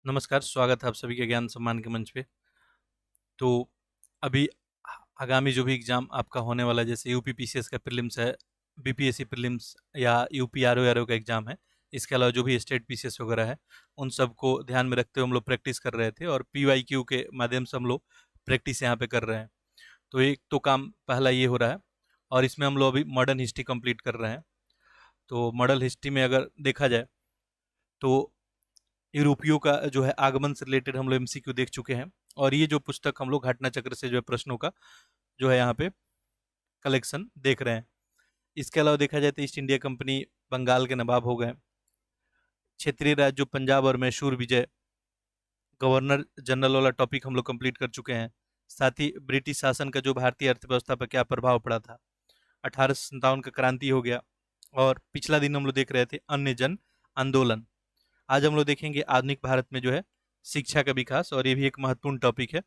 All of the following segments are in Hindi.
नमस्कार, स्वागत है आप सभी के ज्ञान सम्मान के मंच पे। तो अभी आगामी जो भी एग्ज़ाम आपका होने वाला है, जैसे यूपी पीसीएस का प्रीलिम्स है, बीपीएससी प्रीलिम्स या यूपी आरओ का एग्ज़ाम है, इसके अलावा जो भी स्टेट पीसीएस वगैरह है, उन सबको ध्यान में रखते हुए हम लोग प्रैक्टिस कर रहे थे और पीवाईक्यू के माध्यम से हम लोग प्रैक्टिस यहाँ पे कर रहे हैं। तो एक तो काम पहला ये हो रहा है और इसमें हम लोग अभी मॉडर्न हिस्ट्री कंप्लीट कर रहे हैं। तो मॉडर्न हिस्ट्री में अगर देखा जाए तो यूरोपियों का जो है आगमन से रिलेटेड हम लोग एमसीक्यू देख चुके हैं और ये जो पुस्तक हम लोग घटना चक्र से जो है प्रश्नों का जो है यहाँ पे कलेक्शन देख रहे हैं। इसके अलावा देखा जाए तो ईस्ट इंडिया कंपनी बंगाल के नवाब हो गए, क्षेत्रीय राज्यों पंजाब और मैसूर विजय, गवर्नर जनरल वाला टॉपिक हम लोग कंप्लीट कर चुके हैं। साथ ही ब्रिटिश शासन का जो भारतीय अर्थव्यवस्था पर क्या प्रभाव पड़ा था, 1857 का क्रांति हो गया। और पिछला दिन हम लोग देख रहे थे अन्य जन आंदोलन। आज हम लोग देखेंगे आधुनिक भारत में जो है शिक्षा का विकास, और ये भी एक महत्वपूर्ण टॉपिक है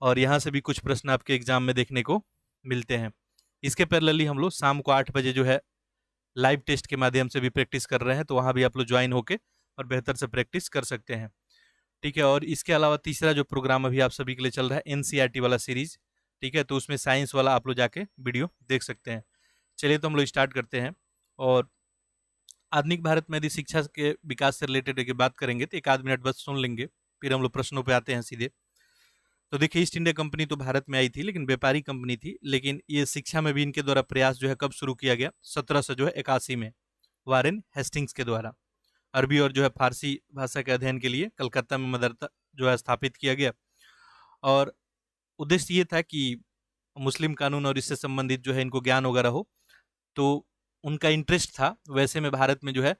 और यहाँ से भी कुछ प्रश्न आपके एग्जाम में देखने को मिलते हैं। इसके पैरेलली हम लोग शाम को 8 बजे जो है लाइव टेस्ट के माध्यम से भी प्रैक्टिस कर रहे हैं, तो वहाँ भी आप लोग ज्वाइन होके और बेहतर से प्रैक्टिस कर सकते हैं। ठीक है, और इसके अलावा तीसरा जो प्रोग्राम अभी आप सभी के लिए चल रहा है एनसीईआरटी वाला सीरीज, ठीक है, तो उसमें साइंस वाला आप लोग जाके वीडियो देख सकते हैं। चलिए तो हम लोग स्टार्ट करते हैं। और आधुनिक भारत में यदि शिक्षा के विकास से रिलेटेड की बात करेंगे तो एक आध मिनट बस सुन लेंगे, फिर हम लोग प्रश्नों पे आते हैं सीधे। तो देखिए, ईस्ट इंडिया कंपनी तो भारत में आई थी लेकिन व्यापारी कंपनी थी, लेकिन ये शिक्षा में भी इनके द्वारा प्रयास जो है कब शुरू किया गया, 1781 में वारेन हेस्टिंग्स के द्वारा। अरबी और जो है फारसी भाषा के अध्ययन के लिए कलकत्ता में मदरसा जो है स्थापित किया गया। और उद्देश्य ये था कि मुस्लिम कानून और इससे संबंधित जो है इनको ज्ञान वगैरह हो, तो उनका इंटरेस्ट था। वैसे में भारत में जो है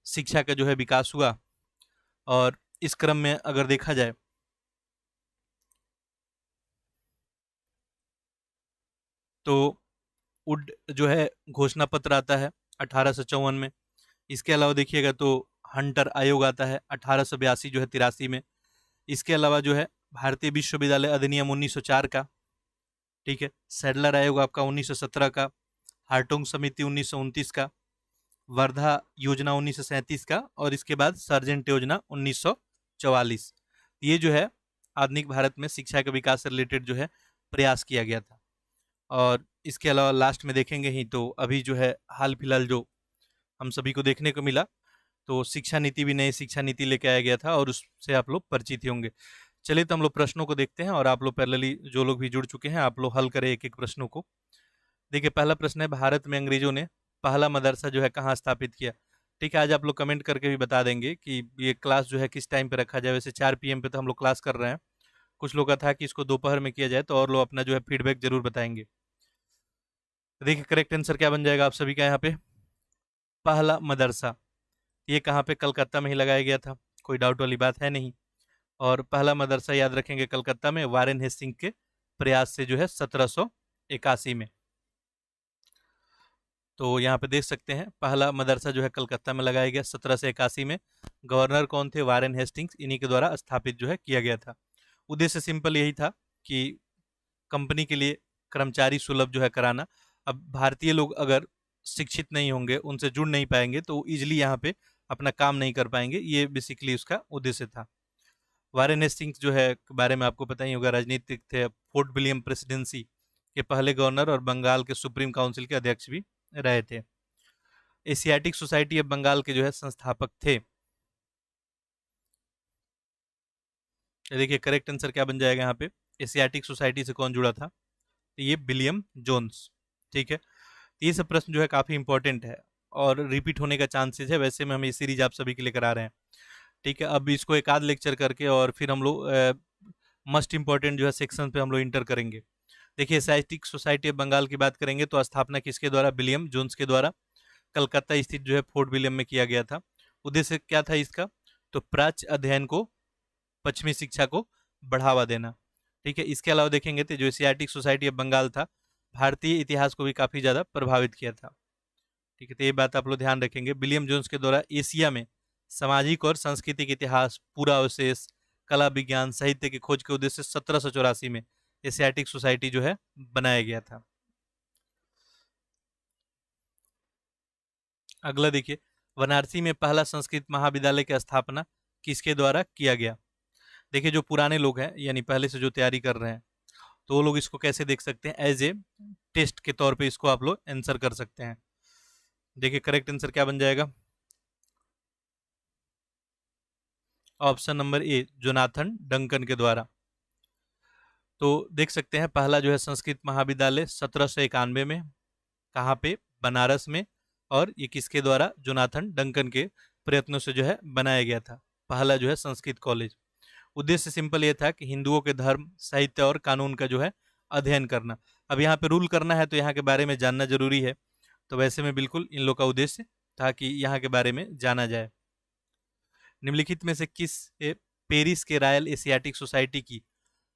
शिक्षा का जो है विकास हुआ। और इस क्रम में अगर देखा जाए तो उड जो है घोषणा पत्र आता है 1854 में। इसके अलावा देखिएगा तो हंटर आयोग आता है 1882 जो है 83 में। इसके अलावा जो है भारतीय विश्वविद्यालय अधिनियम 1904 का, ठीक है, सैडलर आयोग आपका 1917 का, हार्टोंग समिति 1929 का, वर्धा योजना 1937 का, और इसके बाद सर्जेंट योजना 1944। ये जो है आधुनिक भारत में शिक्षा के विकास से रिलेटेड जो है प्रयास किया गया था। और इसके अलावा लास्ट में देखेंगे ही तो अभी जो है हाल फिलहाल जो हम सभी को देखने को मिला, तो शिक्षा नीति भी नई शिक्षा नीति लेके आया गया था और उससे आप लोग परिचित ही होंगे। चलिए तो हम लोग प्रश्नों को देखते हैं और आप लोग पैरेलली जो लोग भी जुड़ चुके हैं आप लोग हल करें एक एक प्रश्नों को। देखिए, पहला प्रश्न है, भारत में अंग्रेजों ने पहला मदरसा जो है कहाँ स्थापित किया। ठीक है, आज आप लोग कमेंट करके भी बता देंगे कि ये क्लास जो है किस टाइम पे रखा जाए। वैसे 4 PM पे तो हम लोग क्लास कर रहे हैं, कुछ लोग का था कि इसको दोपहर में किया जाए, तो और लोग अपना जो है फीडबैक जरूर बताएंगे। तो देखिए, करेक्ट आंसर क्या बन जाएगा आप सभी का यहाँ पे, पहला मदरसा। ये कहाँ पे, कलकत्ता में ही लगाया गया था, कोई डाउट वाली बात है नहीं। और पहला मदरसा याद रखेंगे कलकत्ता में वारेन हेस्टिंग के प्रयास से जो है 1781 में। तो यहाँ पे देख सकते हैं पहला मदरसा जो है कलकत्ता में लगाया गया 1781 में। गवर्नर कौन थे, वारेन हेस्टिंग्स, इन्हीं के द्वारा स्थापित जो है किया गया था। उद्देश्य सिंपल यही था कि कंपनी के लिए कर्मचारी सुलभ जो है कराना। अब भारतीय लोग अगर शिक्षित नहीं होंगे, उनसे जुड़ नहीं पाएंगे, तो इजिली यहाँ पे अपना काम नहीं कर पाएंगे। ये बेसिकली उसका उद्देश्य था। वारेन हेस्टिंग्स जो है के बारे में आपको पता ही होगा, राजनीतिक थे, फोर्ट विलियम प्रेसिडेंसी के पहले गवर्नर और बंगाल के सुप्रीम काउंसिल के अध्यक्ष भी रहे थे। एशियाटिक सोसाइटी ऑफ बंगाल के जो है संस्थापक थे। देखिए, करेक्ट आंसर क्या बन जाएगा यहाँ पे, एशियाटिक सोसाइटी से कौन जुड़ा था, तो ये विलियम जोन्स। ठीक है, तो ये सब प्रश्न जो है काफ़ी इंपॉर्टेंट है और रिपीट होने का चांसेस है। वैसे में हम ये सीरीज आप सभी के लिए करा रहे हैं। ठीक है, अब इसको एक आध लेक्चर करके और फिर हम लोग मस्ट इंपॉर्टेंट जो है सेक्शन पे हम लोग इंटर करेंगे। देखिए, एशियाटिक सोसाइटी ऑफ बंगाल की बात करेंगे तो स्थापना किसके द्वारा, विलियम जोन्स के द्वारा, कलकत्ता स्थित जो है फोर्ट विलियम में किया गया था। उद्देश्य क्या था इसका, तो प्राच्य अध्ययन को, पश्चिमी शिक्षा को बढ़ावा देना। ठीक है, इसके अलावा देखेंगे तो जो एशियाटिक सोसाइटी ऑफ बंगाल था, भारतीय इतिहास को भी काफ़ी ज़्यादा प्रभावित किया था। ठीक है, तो ये बात आप लोग ध्यान रखेंगे। विलियम जोन्स के द्वारा एशिया में सामाजिक और सांस्कृतिक इतिहास, पूरा अवशेष, कला विज्ञान, साहित्य की खोज के उद्देश्य से 1784 में एशियाटिक सोसाइटी जो है बनाया गया था। अगला देखिए, वाराणसी में पहला संस्कृत महाविद्यालय की स्थापना किसके द्वारा किया गया। देखिए जो पुराने लोग हैं यानी पहले से जो तैयारी कर रहे हैं तो वो लोग इसको कैसे देख सकते हैं, एज ए टेस्ट के तौर पे इसको आप लोग आंसर कर सकते हैं। देखिए करेक्ट आंसर क्या बन जाएगा, option number A Jonathan Duncan के द्वारा। तो देख सकते हैं पहला जो है संस्कृत महाविद्यालय 1791 में, कहाँ पे, बनारस में, और ये किसके द्वारा, जोनाथन डंकन के प्रयत्नों से जो है बनाया गया था पहला जो है संस्कृत कॉलेज। उद्देश्य सिंपल ये था कि हिंदुओं के धर्म, साहित्य और कानून का जो है अध्ययन करना। अब यहाँ पे रूल करना है तो यहाँ के बारे में जानना जरूरी है, तो वैसे में बिल्कुल इन लोग का उद्देश्य था कि यहाँ के बारे में जाना जाए। निम्नलिखित में से किस पेरिस के रॉयल एशियाटिक सोसाइटी की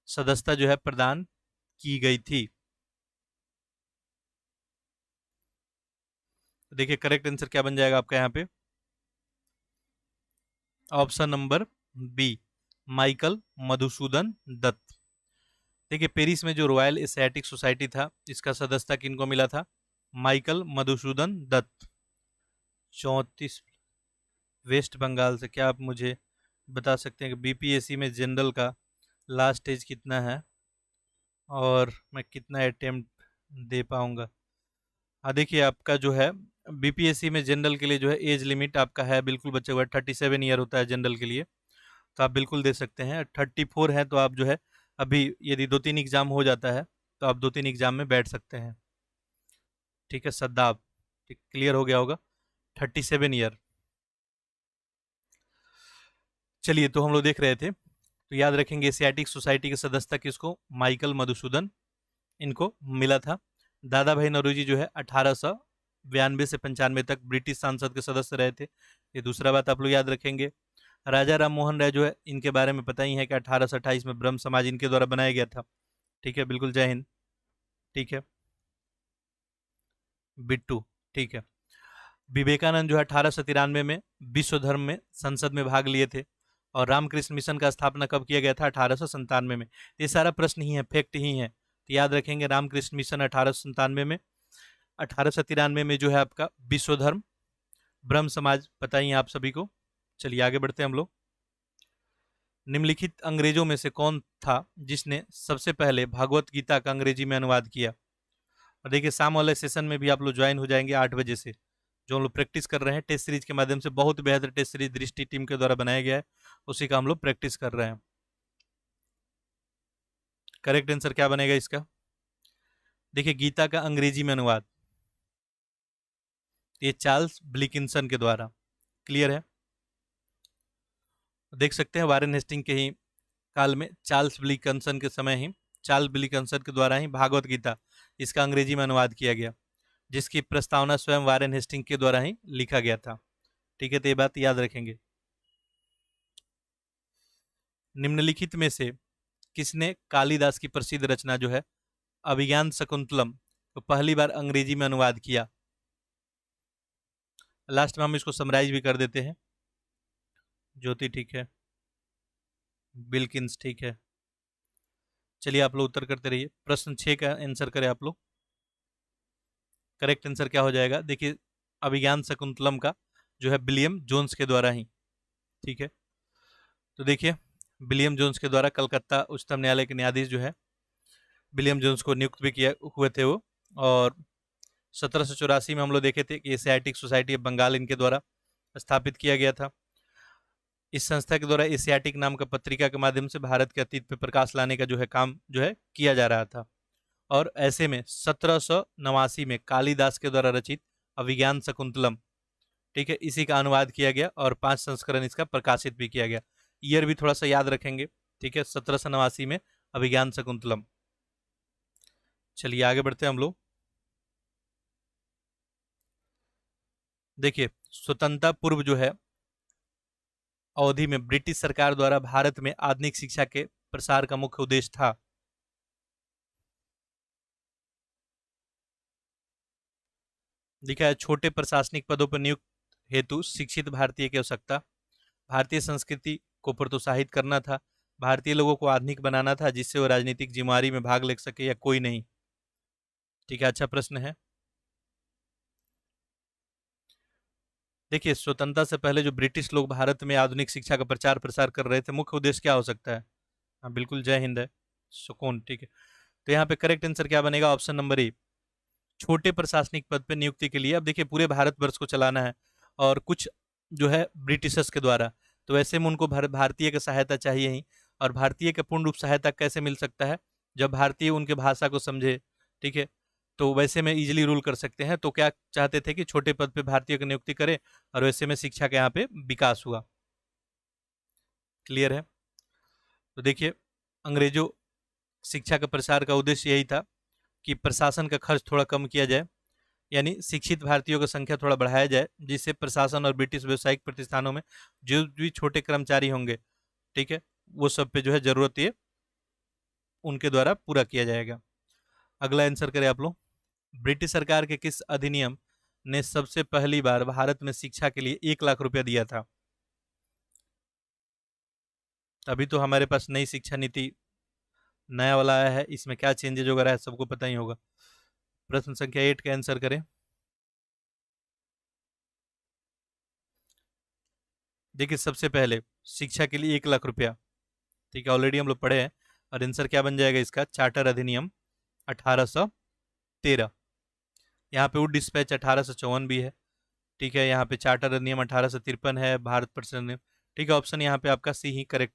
सदस्यता जो है प्रदान की गई थी। देखिए करेक्ट आंसर क्या बन जाएगा आपका यहाँ पे, option number B Michael Madhusudan Dutt. देखिए पेरिस में जो रॉयल एशियाटिक सोसाइटी था इसका सदस्यता किनको मिला था, माइकल मधुसूदन दत्त। 34 वेस्ट बंगाल से। क्या आप मुझे बता सकते हैं कि बीपीएससी में जनरल का लास्ट स्टेज कितना है और मैं कितना अटेम्प्ट दे पाऊंगा। हाँ देखिए आपका जो है बीपीएससी में जनरल के लिए जो है एज लिमिट आपका है बिल्कुल बचे हुए 37 ईयर होता है जनरल के लिए, तो आप बिल्कुल दे सकते हैं। 34 है तो आप जो है अभी यदि 2-3 एग्जाम हो जाता है तो आप 2-3 एग्जाम में बैठ सकते हैं। ठीक है सद्दाब, ठीक क्लियर हो गया होगा, 37 ईयर। चलिए तो हम लोग देख रहे थे, तो याद रखेंगे एशियाटिक सोसाइटी के सदस्यता किसको, माइकल मधुसूदन इनको मिला था। दादा भाई नौरोजी जो है 1892 से 95 तक ब्रिटिश संसद के सदस्य रहे थे, ये दूसरा बात आप लोग याद रखेंगे। राजा राम मोहन राय जो है इनके बारे में पता ही है कि 1828 में ब्रह्म समाज इनके द्वारा बनाया गया था। ठीक है बिल्कुल, जय हिंद। ठीक है बिट्टू, ठीक है। विवेकानंद जो है 1893 में विश्व धर्म में संसद में भाग लिए थे, और रामकृष्ण मिशन का स्थापना कब किया गया था, 1897 में। ये सारा प्रश्न ही है, फैक्ट ही है, तो याद रखेंगे रामकृष्ण मिशन 1897 में। 1893 में जो है आपका विश्व धर्म ब्रह्म समाज पता ही है आप सभी को। चलिए आगे बढ़ते हैं हम लोग। निम्नलिखित अंग्रेजों में से कौन था जिसने सबसे पहले भागवत गीता का अंग्रेजी में अनुवाद किया। और देखिए शाम वाले सेशन में भी आप लोग ज्वाइन हो जाएंगे 8 बजे से, जो हम लोग प्रैक्टिस कर रहे हैं टेस्ट सीरीज के माध्यम से, बहुत बेहतर टेस्ट सीरीज दृष्टि टीम के द्वारा बनाया गया है, उसी का हम लोग प्रैक्टिस कर रहे हैं। करेक्ट आंसर क्या बनेगा इसका, देखिए गीता का अंग्रेजी में अनुवाद ये चार्ल्स ब्लिकिंसन के द्वारा। क्लियर है, देख सकते हैं वारेन हेस्टिंग के ही काल में चार्ल्स ब्लिकिंसन के समय ही चार्ल्स ब्लिकिंसन के द्वारा ही भागवत गीता इसका अंग्रेजी में अनुवाद किया गया, जिसकी प्रस्तावना स्वयं वारेन हेस्टिंग के द्वारा ही लिखा गया था। ठीक है तो ये बात याद रखेंगे। निम्नलिखित में से किसने कालिदास की प्रसिद्ध रचना जो है अभिज्ञान शकुंतलम को पहली बार अंग्रेजी में अनुवाद किया। लास्ट में हम इसको समराइज भी कर देते हैं। ज्योति ठीक है, बिल्किंस ठीक है। चलिए आप लोग उत्तर करते रहिए, प्रश्न 6 का आंसर करें आप लोग। करेक्ट आंसर क्या हो जाएगा, देखिए अभिज्ञान शकुंतलम का जो है विलियम जोन्स के द्वारा ही। ठीक है तो देखिए विलियम जोन्स के द्वारा कलकत्ता उच्चतम न्यायालय के न्यायाधीश जो है विलियम जोन्स को नियुक्त भी किया हुए थे वो। और 1784 में हम लोग देखे थे कि एशियाटिक सोसाइटी ऑफ बंगाल इनके द्वारा स्थापित किया गया था। इस संस्था के द्वारा एशियाटिक नाम का पत्रिका के माध्यम से भारत के अतीत पे प्रकाश लाने का जो है काम जो है किया जा रहा था। और ऐसे में 1789 में कालिदास के द्वारा रचित अभिज्ञान शकुंतलम, ठीक है, इसी का अनुवाद किया गया और 5 संस्करण इसका प्रकाशित भी किया गया। ईयर भी थोड़ा सा याद रखेंगे। ठीक है 1789 में अभिज्ञान शकुंतलम। चलिए आगे बढ़ते हैं हम लोग। देखिए स्वतंत्रता पूर्व जो है अवधि में ब्रिटिश सरकार द्वारा भारत में आधुनिक शिक्षा के प्रसार का मुख्य उद्देश्य था। लिखा है छोटे प्रशासनिक पदों पर नियुक्त हेतु शिक्षित भारतीय की आवश्यकता, भारतीय संस्कृति को प्रोत्साहित करना था, भारतीय लोगों को आधुनिक बनाना था जिससे वो राजनीतिक जिम्मेदारी में भाग ले सके, या कोई नहीं। ठीक है अच्छा प्रश्न है। देखिए, स्वतंत्रता से पहले जो ब्रिटिश लोग भारत में आधुनिक शिक्षा का प्रचार प्रसार कर रहे थे, मुख्य उद्देश्य क्या हो सकता है? हाँ बिल्कुल, जय हिंद है, सुकून, ठीक है। तो यहाँ पे करेक्ट आंसर क्या बनेगा? ऑप्शन नंबर ए, छोटे प्रशासनिक पद पे नियुक्ति के लिए। अब देखिए, पूरे भारतवर्ष को चलाना है और कुछ जो है ब्रिटिशर्स के द्वारा, तो ऐसे में उनको भारतीय की सहायता चाहिए ही। और भारतीय का पूर्ण रूप सहायता कैसे मिल सकता है? जब भारतीय उनके भाषा को समझे, ठीक है, तो वैसे में इजिली रूल कर सकते हैं। तो क्या चाहते थे कि छोटे पद पे भारतीय की नियुक्ति करें, और वैसे में शिक्षा का यहाँ पे विकास हुआ। क्लियर है? तो देखिए, अंग्रेजों शिक्षा का प्रसार का उद्देश्य यही था कि प्रशासन का खर्च थोड़ा कम किया जाए, यानी शिक्षित भारतीयों की संख्या थोड़ा बढ़ाया जाए, जिससे प्रशासन और ब्रिटिश व्यावसायिक प्रतिष्ठानों में जो भी छोटे कर्मचारी होंगे, ठीक है, वो सब पे जो है जरूरत ये उनके द्वारा पूरा किया जाएगा। अगला आंसर करें आप लोग। ब्रिटिश सरकार के किस अधिनियम ने सबसे पहली बार भारत में शिक्षा के लिए 1 लाख रुपया दिया था? अभी तो हमारे पास नई शिक्षा नीति नया वाला आया है, इसमें क्या चेंजेज वगैरह है सबको पता ही होगा। प्रश्न संख्या 8 का आंसर करें। देखिए, सबसे पहले शिक्षा के लिए 1 लाख रुपया, ठीक है, ऑलरेडी हम लोग पढ़े हैं। और आंसर क्या बन जाएगा इसका? चार्टर अधिनियम 1813। यहाँ पे वुड डिस्पैच 1854 भी है, ठीक है। यहाँ पे चार्टर अधिनियम 1853 है, भारत प्रशासन नियम, ठीक है। ऑप्शन यहाँ पे आपका सी ही करेक्ट,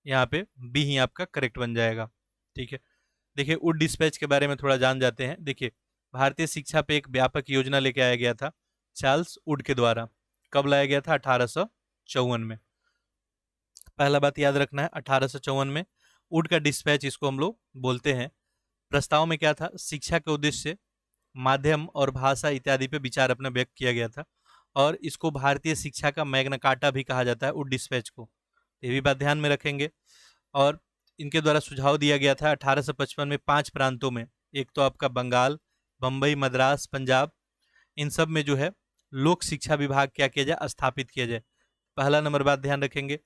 यहाँ पे बी ही आपका करेक्ट बन जाएगा, ठीक है। देखिए, वुड डिस्पैच के बारे में थोड़ा जान जाते हैं। देखिए, भारतीय शिक्षा पे एक व्यापक योजना लेके आया गया था चार्ल्स वुड के द्वारा। कब लाया गया था? 1854 में। पहला बात याद रखना है, 1854 में वुड का डिस्पैच इसको हम लोग बोलते हैं। प्रस्ताव में क्या था? शिक्षा के उद्देश्य से माध्यम और भाषा इत्यादि पे विचार अपना व्यक्त किया गया था, और इसको भारतीय शिक्षा का मैग्ना कार्टा भी कहा जाता है, वुड डिस्पैच को। ये भी बात ध्यान में रखेंगे। और इनके द्वारा सुझाव दिया गया था 1855 में 5 प्रांतों में, एक तो आपका बंगाल, बम्बई, मद्रास, पंजाब, इन सब में जो है लोक शिक्षा विभाग क्या किया जाए? स्थापित किया जाए। पहला नंबर बात ध्यान रखेंगे।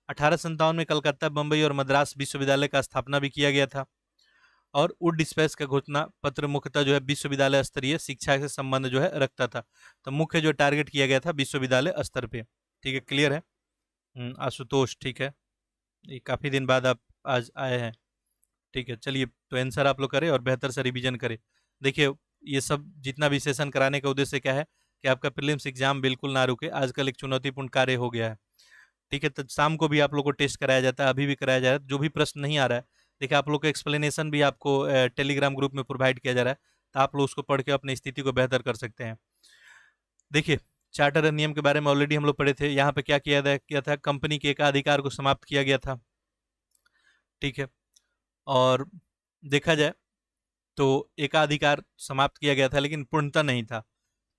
1857 में कलकत्ता, बम्बई और मद्रास विश्वविद्यालय का स्थापना भी किया गया था। और वुड डिस्पैच का घोषणा पत्र मुख्यतः जो है विश्वविद्यालय स्तरीय शिक्षा से संबंध जो है रखता था। तो मुख्य जो टारगेट किया गया था विश्वविद्यालय स्तर पे, ठीक है। क्लियर है? आशुतोष, ठीक है, ये काफी दिन बाद आप आज आए हैं, ठीक है। चलिए, तो आंसर आप लोग करें और बेहतर से रिवीजन करें। देखिए, ये सब जितना भी सेशन कराने का उद्देश्य क्या है कि आपका प्रीलिम्स एग्जाम बिल्कुल ना रुके। आजकल एक चुनौतीपूर्ण कार्य हो गया है, ठीक है। तो शाम को भी आप लोग को टेस्ट कराया जाता है, अभी भी कराया जा रहा है। जो भी प्रश्न नहीं आ रहा है, देखिए, आप लोग का एक्सप्लेनेशन भी आपको टेलीग्राम ग्रुप में प्रोवाइड किया जा रहा है, तो आप लोग उसको पढ़ के अपनी स्थिति को बेहतर कर सकते हैं। देखिए, चार्टर नियम के बारे में ऑलरेडी हम लोग पढ़े थे। यहाँ पे क्या किया था? कंपनी के एकाधिकार को समाप्त किया गया था, ठीक है। और देखा जाए तो एकाधिकार समाप्त किया गया था, लेकिन पूर्णतः नहीं था।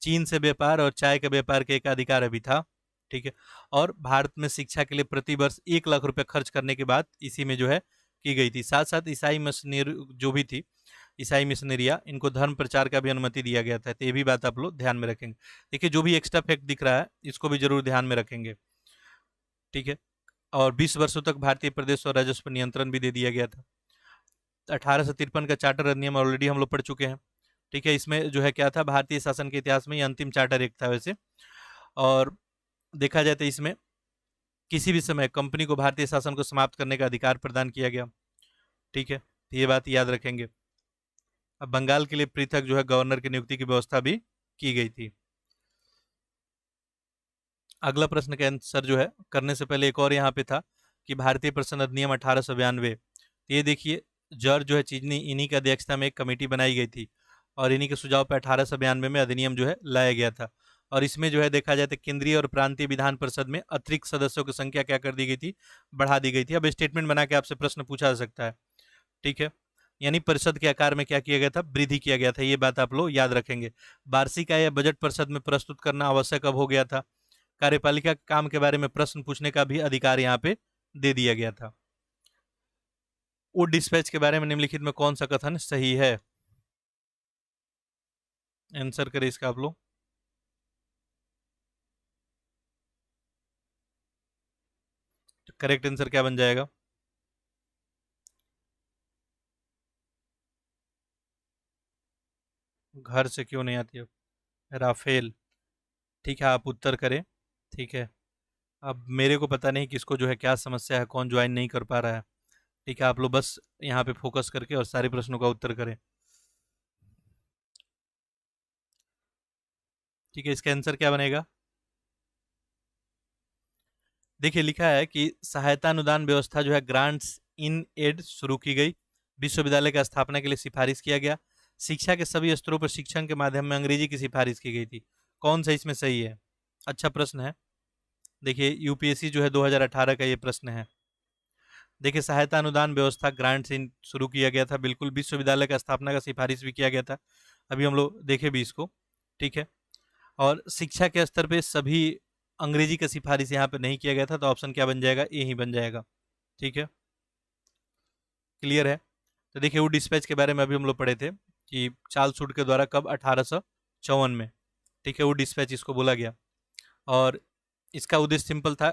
चीन से व्यापार और चाय के व्यापार के एकाधिकार अभी था, ठीक है। और भारत में शिक्षा के लिए प्रति वर्ष 1 लाख रुपए खर्च करने की बात इसी में जो है की गई थी। साथ साथ ईसाई मिशनरी जो भी थी, ईसाई मिशनरिया, इनको धर्म प्रचार का भी अनुमति दिया गया था। तो ये भी बात आप लोग ध्यान में रखेंगे। देखिए, जो भी एक्स्ट्रा फैक्ट दिख रहा है इसको भी जरूर ध्यान में रखेंगे, ठीक है। और 20 वर्षों तक भारतीय प्रदेश और राजस्व पर नियंत्रण भी दे दिया गया था। 1853 का चार्टर अधिनियम ऑलरेडी हम लोग पढ़ चुके हैं, ठीक है। इसमें जो है क्या था? भारतीय शासन के इतिहास में ये अंतिम चार्टर एक था वैसे। और देखा जाए तो इसमें किसी भी समय कंपनी को भारतीय शासन को समाप्त करने का अधिकार प्रदान किया गया, ठीक है। तो ये बात याद रखेंगे। अब बंगाल के लिए पृथक जो है गवर्नर की नियुक्ति की व्यवस्था भी की गई थी। अगला प्रश्न का आंसर जो है करने से पहले एक और यहाँ पे था कि भारतीय प्रशासन अधिनियम 1892। ये देखिए, जॉर्ज जो है चिजनी, इन्हीं की अध्यक्षता में एक कमेटी बनाई गई थी, और इन्हीं के सुझाव पर 1892 में अधिनियम जो है लाया गया था। और इसमें जो है देखा जाए तो केंद्रीय और प्रांतीय विधान परिषद में अतिरिक्त सदस्यों की संख्या क्या कर दी गई थी? बढ़ा दी गई थी। अब स्टेटमेंट बना के आपसे प्रश्न पूछा जा सकता है, ठीक है। यानी परिषद के आकार में क्या किया गया था? वृद्धि किया गया था। ये बात आप लोग याद रखेंगे। वार्षिक आय या बजट परिषद में प्रस्तुत करना आवश्यक अब हो गया था। कार्यपालिका के काम के बारे में प्रश्न पूछने का भी अधिकार यहाँ पे दे दिया गया था। वो डिस्पैच के बारे में निम्नलिखित में कौन सा कथन सही है? आंसर करें इसका आप लोग। करेक्ट आंसर क्या बन जाएगा? घर से क्यों नहीं आती है? राफेल, ठीक है, आप उत्तर करें। ठीक है, अब मेरे को पता नहीं किसको जो है क्या समस्या है, कौन ज्वाइन नहीं कर पा रहा है। ठीक है, आप लोग बस यहाँ पे फोकस करके और सारे प्रश्नों का उत्तर करें। ठीक है, इसका आंसर क्या बनेगा? देखिए, लिखा है कि सहायता अनुदान व्यवस्था जो है ग्रांट्स इन एड शुरू की गई, विश्वविद्यालय की स्थापना के लिए सिफारिश किया गया, शिक्षा के सभी स्तरों पर शिक्षण के माध्यम में अंग्रेजी की सिफारिश की गई थी। कौन सा इसमें सही है? अच्छा प्रश्न है। देखिए, यूपीएससी जो है 2018 का ये प्रश्न है। देखिए, सहायता अनुदान व्यवस्था ग्रांट्स इन शुरू किया गया था, बिल्कुल। विश्वविद्यालय का स्थापना का सिफारिश भी किया गया था, अभी हम लोग देखे भी इसको। ठीक है, और शिक्षा के स्तर पे सभी अंग्रेजी का सिफारिश यहाँ पे नहीं किया गया था, तो ऑप्शन क्या बन जाएगा? ए ही बन जाएगा। ठीक है, क्लियर है? तो देखिए, वो डिस्पैच के बारे में अभी हम लोग पढ़े थे कि चार्ल्स वुड के द्वारा कब? 1854 में। ठीक है, वो डिस्पैच इसको बोला गया, और इसका उद्देश्य सिंपल था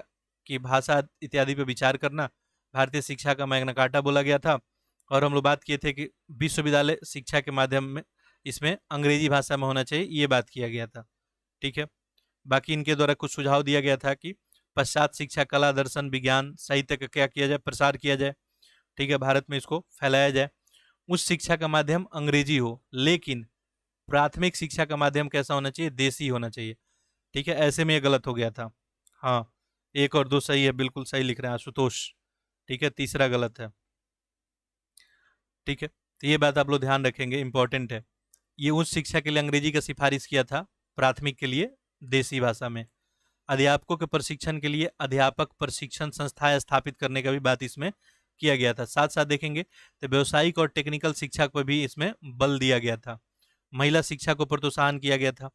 कि भाषा इत्यादि पे विचार करना। भारतीय शिक्षा का मैग्ना कार्टा बोला गया था, और हम लोग बात किए थे कि विश्वविद्यालय शिक्षा के माध्यम में इसमें अंग्रेजी भाषा में होना चाहिए, ये बात किया गया था। ठीक है, बाकी इनके द्वारा कुछ सुझाव दिया गया था कि पश्चात शिक्षा, कला, दर्शन, विज्ञान, साहित्य का क्या किया जाए? प्रसार किया जाए। ठीक है, भारत में इसको फैलाया जाए। उच्च शिक्षा का माध्यम अंग्रेजी हो, लेकिन प्राथमिक शिक्षा का माध्यम कैसा होना चाहिए? देसी होना चाहिए। ठीक है, ऐसे में ये गलत हो गया था। हाँ, एक और दो सही है, बिल्कुल सही लिख रहे हैं आशुतोष। ठीक है, तीसरा गलत है। ठीक है, तो ये बात आप लोग ध्यान रखेंगे, इंपॉर्टेंट है। ये उच्च शिक्षा के लिए अंग्रेजी का सिफारिश किया था, प्राथमिक के लिए देसी भाषा में। अध्यापकों के प्रशिक्षण के लिए अध्यापक प्रशिक्षण संस्थाएं स्थापित करने का भी बात इसमें किया गया था। साथ साथ देखेंगे तो व्यवसायिक और टेक्निकल शिक्षा को भी इसमें बल दिया गया था। महिला शिक्षा को प्रोत्साहन किया गया था।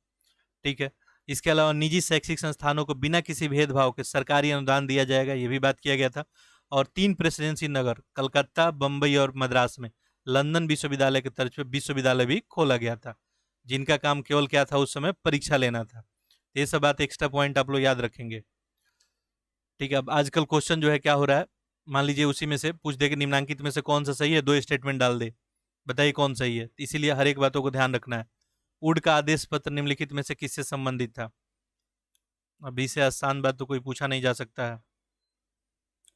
ठीक है, इसके अलावा निजी शैक्षिक संस्थानों को बिना किसी भेदभाव के सरकारी अनुदान दिया जाएगा, ये भी बात किया गया था। और 3 प्रेसिडेंसी नगर, कलकत्ता, बम्बई और मद्रास में लंदन विश्वविद्यालय के तर्ज पर विश्वविद्यालय भी खोला गया था, जिनका काम केवल क्या था? उस समय परीक्षा लेना था। ये सब बात एक्स्ट्रा पॉइंट आप लोग याद रखेंगे। ठीक है, अब आजकल क्वेश्चन जो है क्या हो रहा है, मान लीजिए उसी में से पूछ दे कि निम्नांकित में से कौन सा सही है, 2 स्टेटमेंट डाल दे, बताइए कौन सही है। इसीलिए हर एक बातों को ध्यान रखना है। वुड का आदेश पत्र निम्नलिखित में से किससे संबंधित था? अभी से आसान बात तो कोई पूछा नहीं जा सकता है।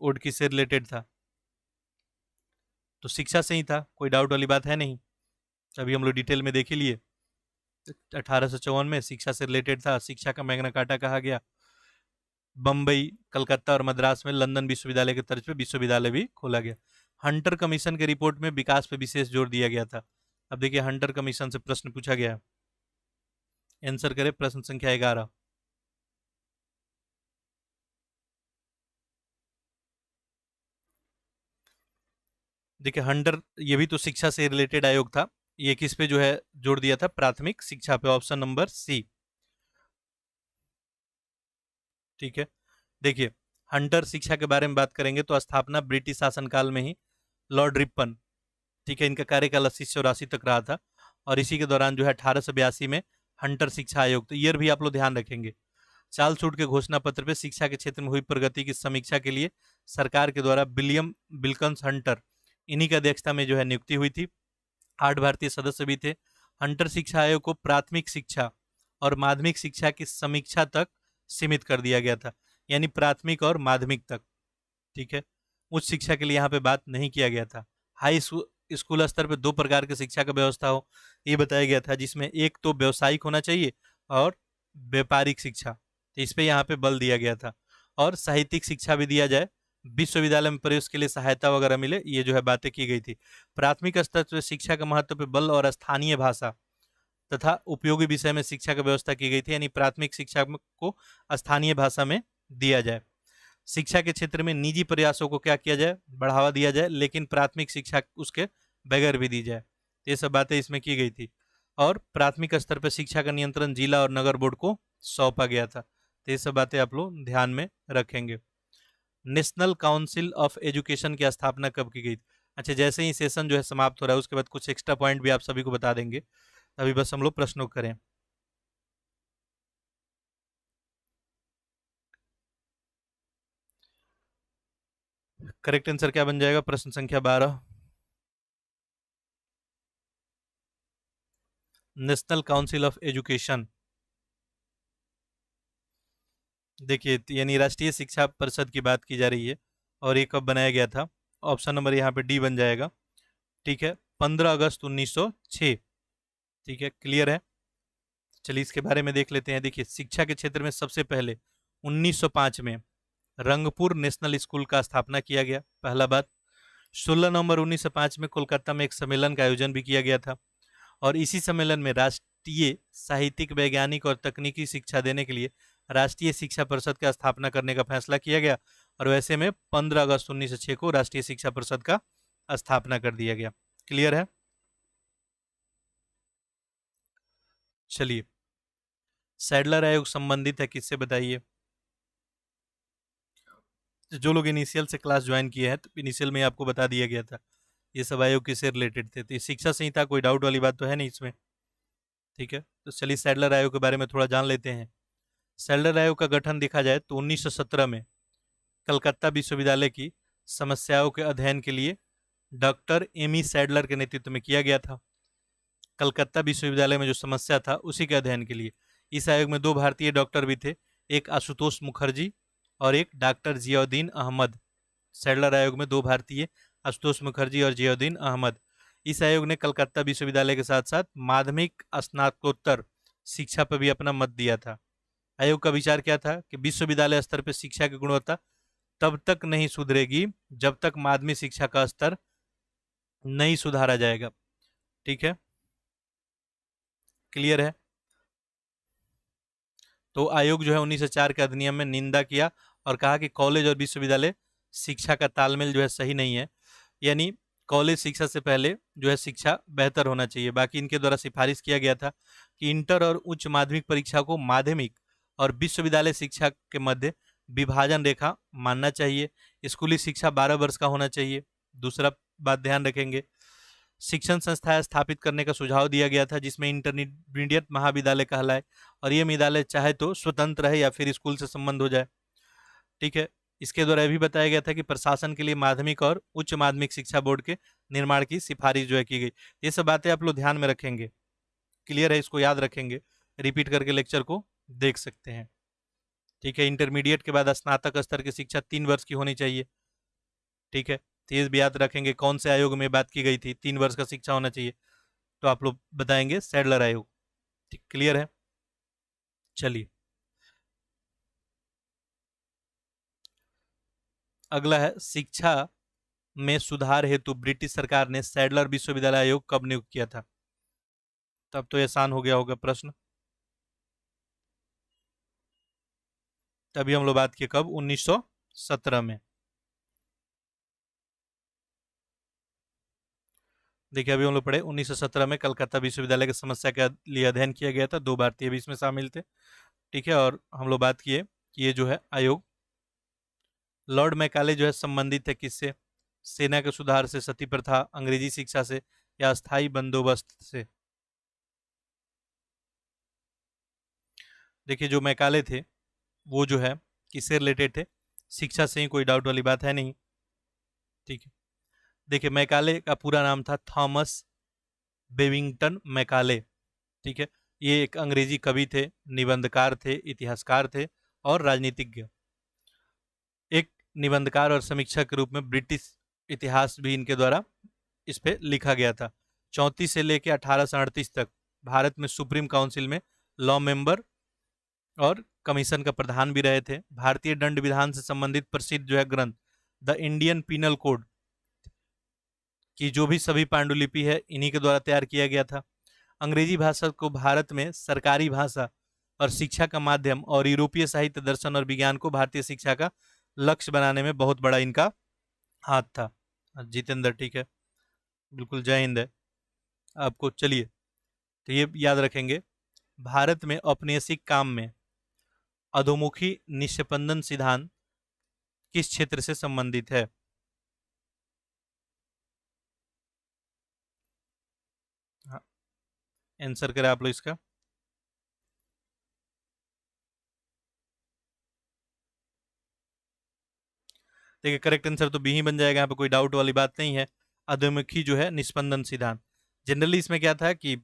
वुड किससे रिलेटेड था? तो शिक्षा से ही था, कोई डाउट वाली बात है नहीं। अभी हम लोग डिटेल में देख ही लिए, 1854 में शिक्षा से रिलेटेड था, शिक्षा का मैग्ना कार्टा कहा गया। बम्बई, कलकत्ता और मद्रास में लंदन विश्वविद्यालय के तर्ज पे विश्वविद्यालय भी खोला गया। हंटर कमीशन के रिपोर्ट में विकास पे विशेष जोर दिया गया था। अब देखिए, हंटर कमीशन से प्रश्न पूछा गया है, आंसर करें प्रश्न संख्या 11। देखिए, हंटर ये भी तो शिक्षा से रिलेटेड आयोग था। ये किस पे जो है जोर दिया था? प्राथमिक शिक्षा पे, ऑप्शन नंबर सी। ठीक है, देखिए, हंटर शिक्षा के बारे में बात करेंगे तो स्थापना ब्रिटिश शासनकाल में ही लॉर्ड रिपन, ठीक है, इनका कार्यकाल 80 से 84 तक रहा था, और इसी के दौरान जो है 1882 में हंटर शिक्षा आयोग, तो ईयर भी आप लोग ध्यान रखेंगे। चार्ल्स वुड के घोषणा पत्र पे शिक्षा के क्षेत्र में हुई प्रगति की समीक्षा के लिए सरकार के द्वारा विलियम विल्कन्स हंटर, इन्हीं की अध्यक्षता में जो है नियुक्ति हुई थी। 8 भारतीय सदस्य भी थे। हंटर शिक्षा आयोग को प्राथमिक शिक्षा और माध्यमिक शिक्षा की समीक्षा तक सीमित कर दिया गया था, यानी प्राथमिक और माध्यमिक तक। ठीक है, उच्च शिक्षा के लिए यहाँ पे बात नहीं किया गया था। हाई स्कूल स्तर पे 2 प्रकार की शिक्षा का व्यवस्था हो, ये बताया गया था, जिसमें एक तो व्यवसायिक होना चाहिए और व्यापारिक शिक्षा, तो इस पे यहाँ पे बल दिया गया था। और साहित्यिक शिक्षा भी दिया जाए, विश्वविद्यालय में प्रवेश के लिए सहायता वगैरह मिले, ये जो है बातें की गई थी। प्राथमिक स्तर पर शिक्षा के महत्व पे बल और स्थानीय भाषा तथा उपयोगी विषय में शिक्षा की व्यवस्था की गई थी, यानी प्राथमिक शिक्षा को स्थानीय भाषा में दिया जाए। शिक्षा के क्षेत्र में निजी प्रयासों को क्या किया जाए? बढ़ावा दिया जाए, लेकिन प्राथमिक शिक्षा उसके बगैर भी दी जाए। ये सब बातें इसमें की गई थी। और प्राथमिक स्तर पर शिक्षा का नियंत्रण जिला और नगर बोर्ड को सौंपा गया था। तो ये सब बातें आप लोग ध्यान में रखेंगे। नेशनल काउंसिल ऑफ एजुकेशन की स्थापना कब की गई? अच्छा, जैसे ही सेशन जो है समाप्त हो रहा है, उसके बाद कुछ एक्स्ट्रा पॉइंट भी आप सभी को बता देंगे। अभी बस हम लोग प्रश्नों करें। करेक्ट आंसर क्या बन जाएगा? प्रश्न संख्या 12, नेशनल काउंसिल ऑफ एजुकेशन। देखिए, यानी राष्ट्रीय शिक्षा परिषद की बात की जा रही है, और ये कब बनाया गया था? ऑप्शन नंबर यहाँ पे डी बन जाएगा। ठीक है, 15 अगस्त 1906। ठीक है, क्लियर है। चलिए इसके बारे में देख लेते हैं। देखिए, शिक्षा के क्षेत्र में सबसे पहले 1905 में रंगपुर नेशनल स्कूल का स्थापना किया गया, पहला बात। 16 नवंबर 1905 में कोलकाता में एक सम्मेलन का आयोजन भी किया गया था, और इसी सम्मेलन में राष्ट्रीय साहित्यिक, वैज्ञानिक और तकनीकी शिक्षा देने के लिए राष्ट्रीय शिक्षा परिषद का स्थापना करने का फैसला किया गया, और वैसे में 15 अगस्त 1906 को राष्ट्रीय शिक्षा परिषद का स्थापना कर दिया गया। क्लियर है। चलिए, सैडलर आयोग संबंधित है किससे, बताइए। जो लोग इनिशियल से क्लास ज्वाइन किए हैं, तो इनिशियल में ही आपको बता दिया गया था ये सब आयोग किससे रिलेटेड थे। तो ये शिक्षा संहिता, कोई डाउट वाली बात तो है नहीं इसमें। ठीक है, तो चलिए सैडलर आयोग के बारे में थोड़ा जान लेते हैं। सैडलर आयोग का गठन देखा जाए तो 1917 में कलकत्ता विश्वविद्यालय की समस्याओं के अध्ययन के लिए डॉक्टर एमी सैडलर के नेतृत्व में किया गया था। कलकत्ता विश्वविद्यालय में जो समस्या था उसी के अध्ययन के लिए। इस आयोग में दो भारतीय डॉक्टर भी थे, एक आशुतोष मुखर्जी और एक डॉक्टर जियाउद्दीन अहमद। सैडलर आयोग में दो भारतीय, आशुतोष मुखर्जी और जियाउद्दीन अहमद। इस आयोग ने कलकत्ता विश्वविद्यालय के साथ साथ माध्यमिक, स्नातकोत्तर शिक्षा पर भी अपना मत दिया था। आयोग का विचार क्या था कि विश्वविद्यालय स्तर पर शिक्षा की गुणवत्ता तब तक नहीं सुधरेगी जब तक माध्यमिक शिक्षा का स्तर नहीं सुधारा जाएगा। ठीक है, क्लियर है। तो आयोग जो है 1904 के अधिनियम में निंदा किया और कहा कि कॉलेज और विश्वविद्यालय शिक्षा का तालमेल जो है सही नहीं है, यानी कॉलेज शिक्षा से पहले जो है शिक्षा बेहतर होना चाहिए। बाकी इनके द्वारा सिफारिश किया गया था कि इंटर और उच्च माध्यमिक परीक्षा को माध्यमिक और विश्वविद्यालय शिक्षा के मध्य विभाजन रेखा मानना चाहिए। स्कूली शिक्षा 12 वर्ष का होना चाहिए। दूसरा बात ध्यान रखेंगे, शिक्षण संस्थाएं स्थापित करने का सुझाव दिया गया था जिसमें इंटरमीडिएट महाविद्यालय कहलाए, और ये विद्यालय चाहे तो स्वतंत्र है या फिर स्कूल से संबंध हो जाए। ठीक है, इसके द्वारा यह भी बताया गया था कि प्रशासन के लिए माध्यमिक और उच्च माध्यमिक शिक्षा बोर्ड के निर्माण की सिफारिश जो है की गई। ये सब बातें आप लोग ध्यान में रखेंगे। क्लियर है, इसको याद रखेंगे, रिपीट करके लेक्चर को देख सकते हैं। ठीक है, इंटरमीडिएट के बाद स्नातक स्तर की शिक्षा 3 वर्ष की होनी चाहिए। ठीक है, तो ये भी याद रखेंगे कौन से आयोग में बात की गई थी 3 वर्ष का शिक्षा होना चाहिए, तो आप लोग बताएंगे सैडलर आयोग। ठीक, क्लियर है। चलिए, अगला है शिक्षा में सुधार हेतु ब्रिटिश सरकार ने सैडलर विश्वविद्यालय आयोग कब नियुक्त किया था? तब तो आसान हो गया होगा प्रश्न। तभी हम लोग बात किए कब, 1917 में। देखिए, अभी हम लोग पढ़े 1917 में कलकत्ता विश्वविद्यालय की समस्या के लिए अध्ययन किया गया था, दो भारतीय भी इसमें शामिल थे। ठीक है, और हम लोग बात किए कि ये जो है आयोग, लॉर्ड मैकाले जो है संबंधित है किससे? सेना के सुधार से, सती प्रथा, अंग्रेजी शिक्षा से, या अस्थाई बंदोबस्त से? देखिए, जो मैकाले थे वो जो है किससे रिलेटेड थे? शिक्षा से ही, कोई डाउट वाली बात है नहीं। ठीक है, देखिए मैकाले का पूरा नाम था थॉमस बेविंगटन मैकाले। ठीक है, ये एक अंग्रेजी कवि थे, निबंधकार थे, इतिहासकार थे और राजनीतिज्ञ। एक निबंधकार और समीक्षक के रूप में ब्रिटिश इतिहास भी इनके द्वारा इस पे लिखा गया था। 34 से लेकर 1838 तक भारत में सुप्रीम काउंसिल में लॉ मेंबर और कमीशन का प्रधान भी रहे थे। भारतीय दंड विधान से संबंधित प्रसिद्ध जो है ग्रंथ द इंडियन पीनल कोड की जो भी सभी पांडुलिपि है इन्हीं के द्वारा तैयार किया गया था। अंग्रेजी भाषा को भारत में सरकारी भाषा और शिक्षा का माध्यम, और यूरोपीय साहित्य, दर्शन और विज्ञान को भारतीय शिक्षा का लक्ष्य बनाने में बहुत बड़ा इनका हाथ था। जितेंद्र, ठीक है, बिल्कुल, जय हिंद है आपको। चलिए, तो ये याद रखेंगे, भारत में औपनिवेशिक काम में अधोमुखी निष्पंदन सिद्धांत किस क्षेत्र से संबंधित है? हाँ, आंसर करें आप लोग इसका। देखिए, करेक्ट आंसर तो बी ही बन जाएगा, यहाँ पे कोई डाउट वाली बात नहीं है। अधोमुखी जो है निष्पंदन सिद्धांत। जनरली इसमें क्या था कि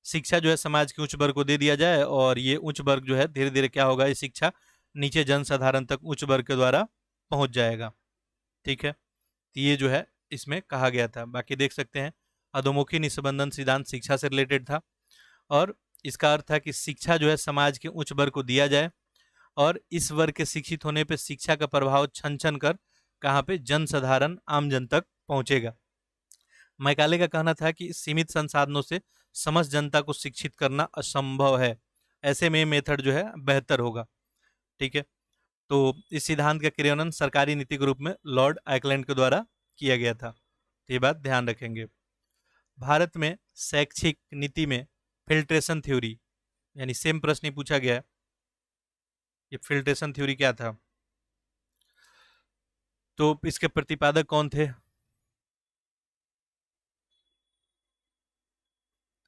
शिक्षा जो है समाज के उच्च वर्ग को दे दिया जाए, और ये उच्च वर्ग जो है धीरे धीरे क्या होगा, ये शिक्षा नीचे जनसाधारण तक उच्च वर्ग के द्वारा पहुंच जाएगा। ठीक है, तो ये जो है इसमें कहा गया था। बाकी देख सकते हैं अधोमुखी निस्पंदन सिद्धांत शिक्षा से रिलेटेड था, और इसका अर्थ था कि शिक्षा जो है समाज के उच्च वर्ग को दिया जाए, और इस वर्ग के शिक्षित होने पे शिक्षा का प्रभाव छन छन कर कहाँ पे, जनसाधारण आम जन तक पहुंचेगा। मैकाले का कहना था कि सीमित संसाधनों से समस्त जनता को शिक्षित करना असंभव है, ऐसे में मेथड जो है बेहतर होगा। ठीक है, तो इस सिद्धांत का क्रियान्वयन सरकारी नीति के रूप में लॉर्ड आइकलैंड के द्वारा किया गया था। तो ये बात ध्यान रखेंगे। भारत में शैक्षिक नीति में फिल्ट्रेशन थ्योरी, यानी सेम प्रश्न ही पूछा गया है, ये फिल्ट्रेशन थ्योरी क्या था, तो इसके प्रतिपादक कौन थे?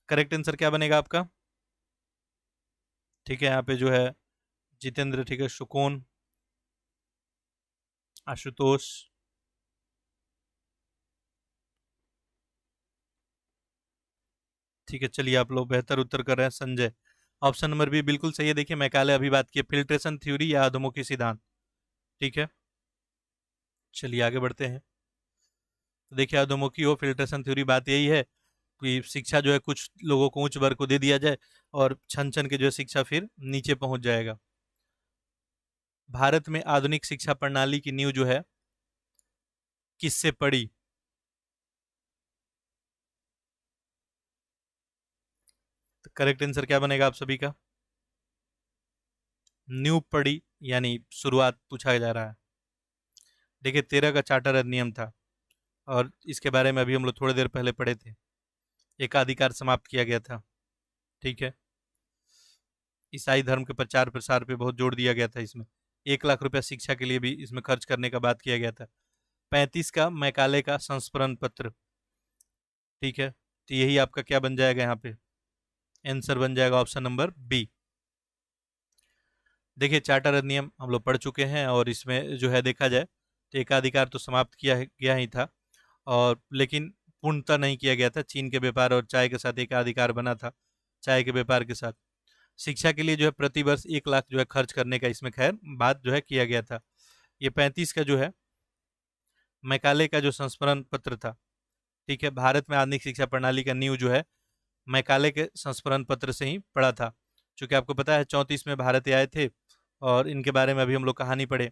करेक्ट आंसर क्या बनेगा आपका? ठीक है, यहाँ पे जो है जितेंद्र, ठीक है, सुकून, आशुतोष, ठीक है, चलिए आप लोग बेहतर उत्तर कर रहे हैं। संजय, ऑप्शन नंबर बी बिल्कुल सही है। देखिए मैकाले अभी बात की फिल्ट्रेशन थ्योरी या अधोमुखी सिद्धांत। ठीक है, चलिए आगे बढ़ते हैं। तो देखिए अधोमुखी हो फिल्ट्रेशन थ्योरी, बात यही है कि शिक्षा जो है कुछ लोगों को, उच्च वर्ग को दे दिया जाए, और छन छन के जो है शिक्षा फिर नीचे पहुंच जाएगा। भारत में आधुनिक शिक्षा प्रणाली की नींव जो है किससे पड़ी? तो करेक्ट आंसर क्या बनेगा आप सभी का? नींव पड़ी यानी शुरुआत पूछा जा रहा है। देखिए 13 का चार्टर अधिनियम था, और इसके बारे में अभी हम लोग थोड़ी देर पहले पढ़े थे। एकाधिकार समाप्त किया गया था। ठीक है, ईसाई धर्म के प्रचार प्रसार पे बहुत जोर दिया गया था इसमें। 1 लाख रुपया शिक्षा के लिए भी इसमें खर्च करने का बात किया गया था। 35 का मैकाले का संस्मरण पत्र। ठीक है, तो यही आपका क्या बन जाएगा यहाँ पे? आंसर बन जाएगा ऑप्शन नंबर बी। देखिए चार्टर अधिनियम हम लोग पढ़ चुके हैं, और इसमें जो है देखा जाए तो एकाधिकार तो समाप्त गया ही था, और लेकिन पूर्णतः नहीं किया गया था। चीन के व्यापार और चाय के साथ एकाधिकार बना था, चाय के व्यापार के साथ। शिक्षा के लिए जो है प्रति वर्ष 1 लाख जो है खर्च करने का इसमें खैर बात जो है किया गया था। ये 35 का जो है मैकाले का जो संस्मरण पत्र था। ठीक है, भारत में आधुनिक शिक्षा प्रणाली का नींव जो है मैकाले के संस्मरण पत्र से ही पड़ा था। चूंकि आपको पता है 34 में भारत आए थे, और इनके बारे में अभी हम लोग कहानी पढ़े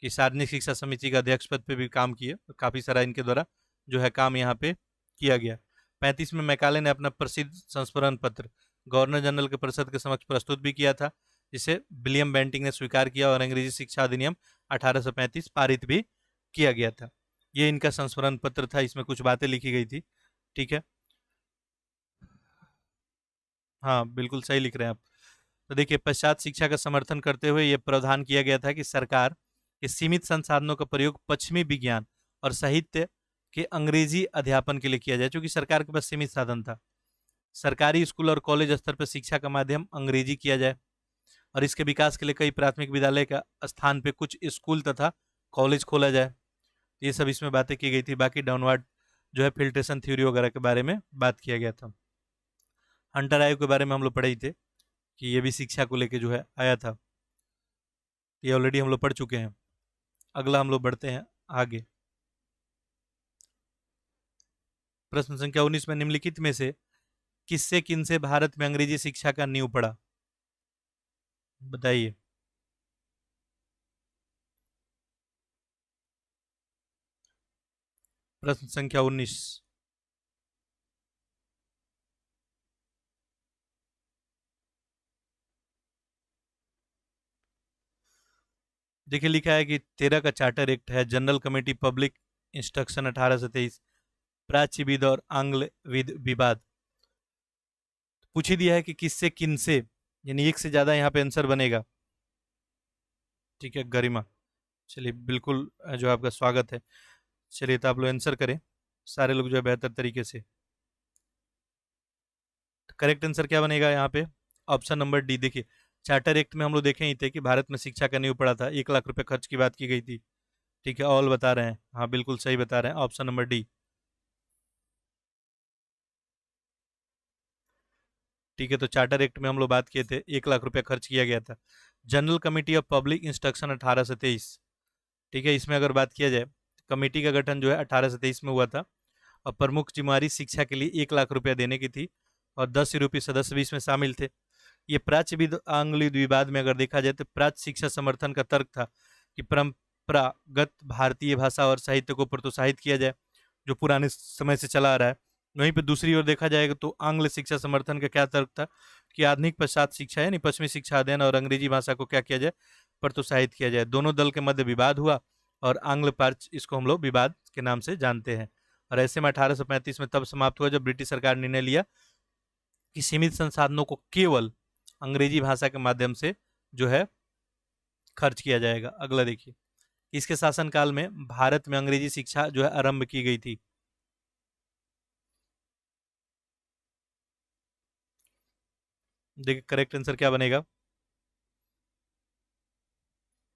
कि सार्वजनिक शिक्षा समिति का अध्यक्ष पद पे भी काम किए, तो काफ़ी सारा इनके द्वारा जो है काम यहाँ पे किया गया। 35 में मैकाले ने अपना प्रसिद्ध संस्मरण पत्र गवर्नर जनरल के परिषद के समक्ष प्रस्तुत भी किया था, जिसे विलियम बेंटिंग ने स्वीकार किया, और अंग्रेजी शिक्षा अधिनियम 1835 पारित भी किया गया था। ये इनका संस्मरण पत्र था, इसमें कुछ बातें लिखी गई थी। ठीक है, हाँ बिल्कुल सही लिख रहे हैं आप। तो देखिए पश्चात शिक्षा का समर्थन करते हुए यह प्रावधान किया गया था कि सरकार के सीमित संसाधनों का प्रयोग पश्चिमी विज्ञान और साहित्य के अंग्रेजी अध्यापन के लिए किया जाए। क्योंकि सरकार के पास सीमित साधन था, सरकारी स्कूल और कॉलेज स्तर पर शिक्षा का माध्यम अंग्रेजी किया जाए, और इसके विकास के लिए कई प्राथमिक विद्यालय का स्थान पे कुछ स्कूल तथा कॉलेज खोला जाए। ये सब इसमें बातें की गई थी। बाकी डाउनवर्ड जो है फिल्ट्रेशन थ्योरी वगैरह के बारे में बात किया गया था। हंटर आयोग के बारे में हम लोग पढ़े ही थे कि ये भी शिक्षा को लेके जो है आया था, ये ऑलरेडी हम लोग पढ़ चुके हैं। अगला हम लोग बढ़ते हैं आगे। प्रश्न संख्या 19 में निम्नलिखित में से किससे किन से भारत में अंग्रेजी शिक्षा का नींव पड़ा? बताइए। प्रश्न संख्या 19। देखिए लिखा है कि 13 का चार्टर एक्ट है, जनरल कमेटी पब्लिक इंस्ट्रक्शन 1823, प्राच्य विद और आंग्ल विद विवाद। पूछ ही दिया है कि किससे किन से, यानी एक से ज्यादा यहाँ पे आंसर बनेगा। ठीक है, गरिमा, चलिए बिल्कुल जो आपका स्वागत है। चलिए तो आप लोग आंसर करें सारे लोग जो है बेहतर तरीके से। करेक्ट आंसर क्या बनेगा यहाँ पे? Option number D. देखिए चार्टर एक्ट में हम लोग देखे ही थे कि भारत में शिक्षा का नींव पड़ा था, 1 लाख रुपए खर्च की बात की गई थी। ठीक है, ऑल बता रहे हैं, हाँ बिल्कुल सही बता रहे हैं, ऑप्शन नंबर डी। ठीक है, तो चार्टर एक्ट में हम लोग बात किए थे 1 लाख रुपया खर्च किया गया था। General committee of public Instruction 1823, ठीक है, इसमें अगर बात किया जाए, कमेटी का गठन जो है 1823 में हुआ था, और प्रमुख जिम्मेवारी शिक्षा के लिए 1 लाख रुपया देने की थी, और 10 यूरोपीय सदस्य भी इसमें शामिल थे। ये प्राच्य आंग्ल विवाद में अगर देखा जाए तो प्राच्य शिक्षा समर्थन का तर्क था कि परंपरागत भारतीय भाषा और साहित्य को प्रोत्साहित किया जाए, जो पुराने समय से चला आ रहा है। वहीं पर दूसरी ओर देखा जाएगा तो आंग्ल शिक्षा समर्थन का क्या तर्क था कि आधुनिक पश्चात शिक्षा यानी पश्चिमी शिक्षा अध्ययन और अंग्रेजी भाषा को क्या किया जाए, प्रोत्साहित किया जाए। दोनों दल के मध्य विवाद हुआ, और आंग्ल प्राच्य, इसको हम लोग विवाद के नाम से जानते हैं। और ऐसे में 1835 में तब समाप्त हुआ जब ब्रिटिश सरकार ने निर्णय लिया कि सीमित संसाधनों को केवल अंग्रेजी भाषा के माध्यम से जो है खर्च किया जाएगा। अगला देखिए, इसके शासनकाल में भारत में अंग्रेजी शिक्षा जो है आरंभ की गई थी। देखिए करेक्ट आंसर क्या बनेगा।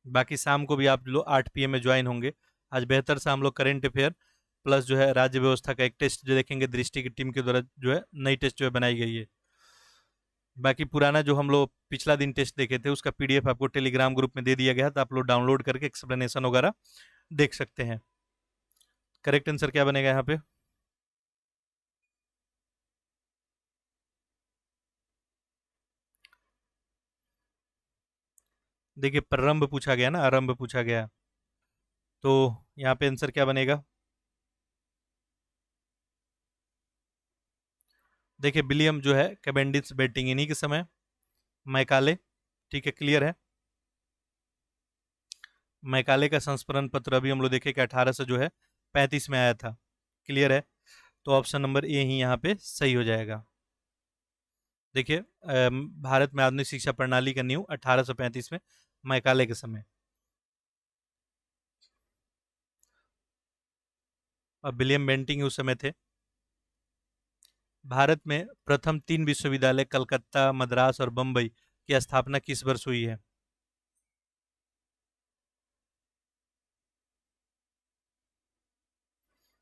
बाकी शाम को भी आप लोग 8 PM में ज्वाइन होंगे। आज बेहतर से हम लोग करेंट अफेयर प्लस जो है राज्य व्यवस्था का एक टेस्ट जो देखेंगे, दृष्टि की टीम के द्वारा जो है नई टेस्ट जो है बनाई गई है। बाकी पुराना जो हम लोग पिछला दिन टेस्ट देखे थे उसका PDF आपको टेलीग्राम ग्रुप में दे दिया गया था, आप लोग डाउनलोड करके एक्सप्लेनेशन वगैरह देख सकते हैं। करेक्ट आंसर क्या बनेगा यहाँ पे। देखिए प्रारंभ पूछा गया ना, आरंभ पूछा गया, तो यहाँ पे आंसर क्या बनेगा। देखिए विलियम जो है कैवेंडिश बैटिंग इन्हीं के समय, मैकाले, ठीक है, क्लियर है। मैकाले का संस्मरण पत्र अभी हम लोग देखे कि 1800 जो है 35 में आया था, क्लियर है। तो ऑप्शन नंबर ए ही यहाँ पे सही हो जाएगा। देखिए भारत में आधुनिक शिक्षा प्रणाली का नींव 1835 में मैकाले के समय। और विलियम बेंटिंग उस समय थे। भारत में प्रथम 3 विश्वविद्यालय कलकत्ता, मद्रास और बम्बई की स्थापना किस वर्ष हुई है।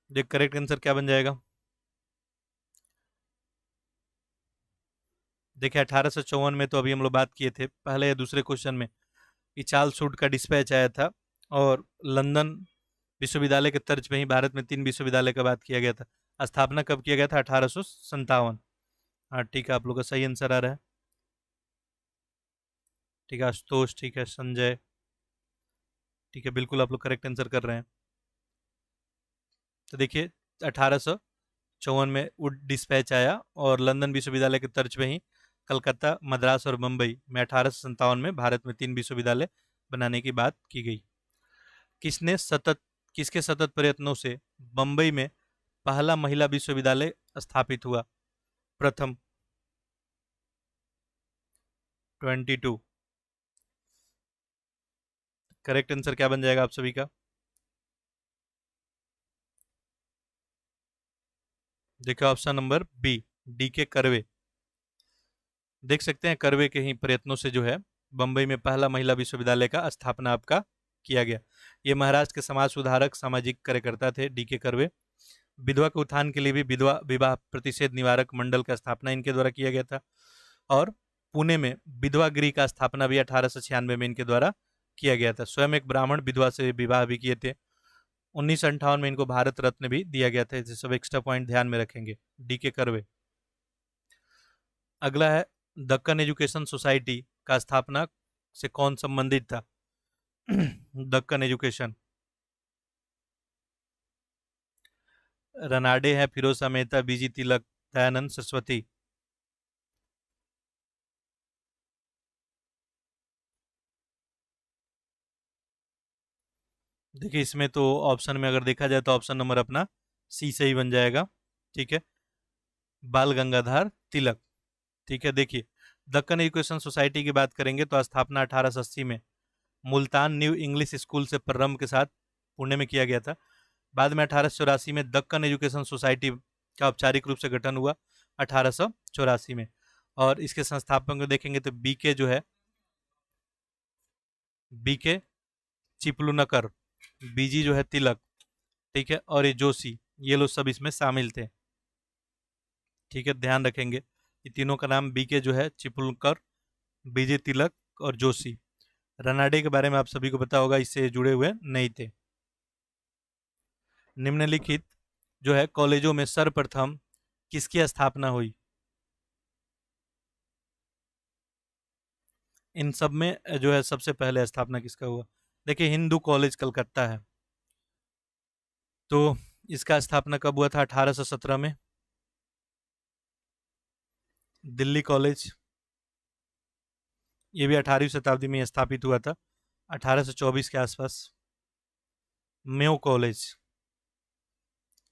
देख करेक्ट आंसर क्या बन जाएगा। देखिए 1854 में तो अभी हम लोग बात किए थे पहले या दूसरे क्वेश्चन में कि चार्ल्स वुड का डिस्पैच आया था, और लंदन विश्वविद्यालय के तर्ज पे ही भारत में 3 विश्वविद्यालय का बात किया गया था। स्थापना कब किया गया था, 1857। हाँ ठीक है, आप लोग का सही आंसर आ रहा है। ठीक है आशुतोष, ठीक है संजय, ठीक है बिल्कुल आप लोग करेक्ट आंसर कर रहे हैं। तो देखिए 1854 में वुड डिस्पैच आया, और लंदन विश्वविद्यालय के तर्ज पे ही कलकत्ता, मद्रास और मुंबई में 1857 में भारत में 3 विश्वविद्यालय बनाने की बात की गई। किसने सतत किसके सतत प्रयत्नों से बम्बई में पहला महिला विश्वविद्यालय स्थापित हुआ। प्रथम 22। करेक्ट आंसर क्या बन जाएगा आप सभी का। देखिए option number B, DK Karve. देख सकते हैं कर्वे के ही प्रयत्नों से जो है बम्बई में पहला महिला विश्वविद्यालय का स्थापना आपका किया गया। ये महाराष्ट्र के समाज सुधारक, सामाजिक कार्यकर्ता थे DK कर्वे। विधवा के उत्थान के लिए भी विधवा विवाह प्रतिषेध निवारक मंडल का स्थापना इनके द्वारा किया गया था। और पुणे में विधवा गृह का स्थापना भी 1896 में इनके द्वारा किया गया था। स्वयं एक ब्राह्मण विधवा से विवाह भी किए थे। 1958 में इनको भारत रत्न भी दिया गया था। इसे सब एक्स्ट्रा पॉइंट ध्यान में रखेंगे। DK curve. अगला है दक्कन एजुकेशन सोसाइटी का स्थापना से कौन संबंधित था। दक्कन एजुकेशन, रनाडे है, फिरोज शाह मेहता, BG तिलक, दयानंद सरस्वती। देखिए इसमें तो ऑप्शन में अगर देखा जाए तो ऑप्शन नंबर अपना सी सही बन जाएगा, ठीक है, बाल गंगाधर तिलक। ठीक है, देखिए दक्कन एजुकेशन सोसाइटी की बात करेंगे तो स्थापना 1880 में मुल्तान न्यू इंग्लिश स्कूल से प्रारंभ के साथ पुणे में किया गया था। बाद में 1884 में दक्कन एजुकेशन सोसाइटी का औपचारिक रूप से गठन हुआ 1884 में। और इसके संस्थापक को देखेंगे तो BK जो है, BK चिपलुनकर, BG जो है तिलक, ठीक है, और ये जोशी, ये लोग सब इसमें शामिल थे। ठीक है, ध्यान रखेंगे ये तीनों का नाम BK जो है चिपलुनकर, BG तिलक और जोशी। रनाडे के बारे में आप सभी को पता होगा, इससे जुड़े हुए नहीं थे। निम्नलिखित जो है कॉलेजों में सर्वप्रथम किसकी स्थापना हुई? इन सब में जो है सबसे पहले स्थापना किसका हुआ? देखिए, हिंदू कॉलेज कलकत्ता है, तो इसका स्थापना कब हुआ था? 1817 में। दिल्ली कॉलेज, ये भी 18वीं शताब्दी में स्थापित हुआ था, 1824 के आसपास। मेयो कॉलेज,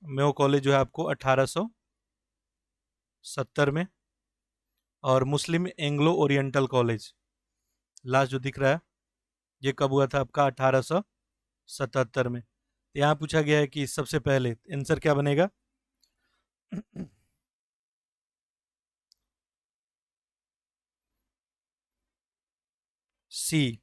मेयो कॉलेज जो है आपको 1870 में। और मुस्लिम एंग्लो ओरिएंटल कॉलेज लास्ट जो दिख रहा है, ये कब हुआ था आपका? 1877 में। यहाँ पूछा गया है कि सबसे पहले, आंसर क्या बनेगा? सी।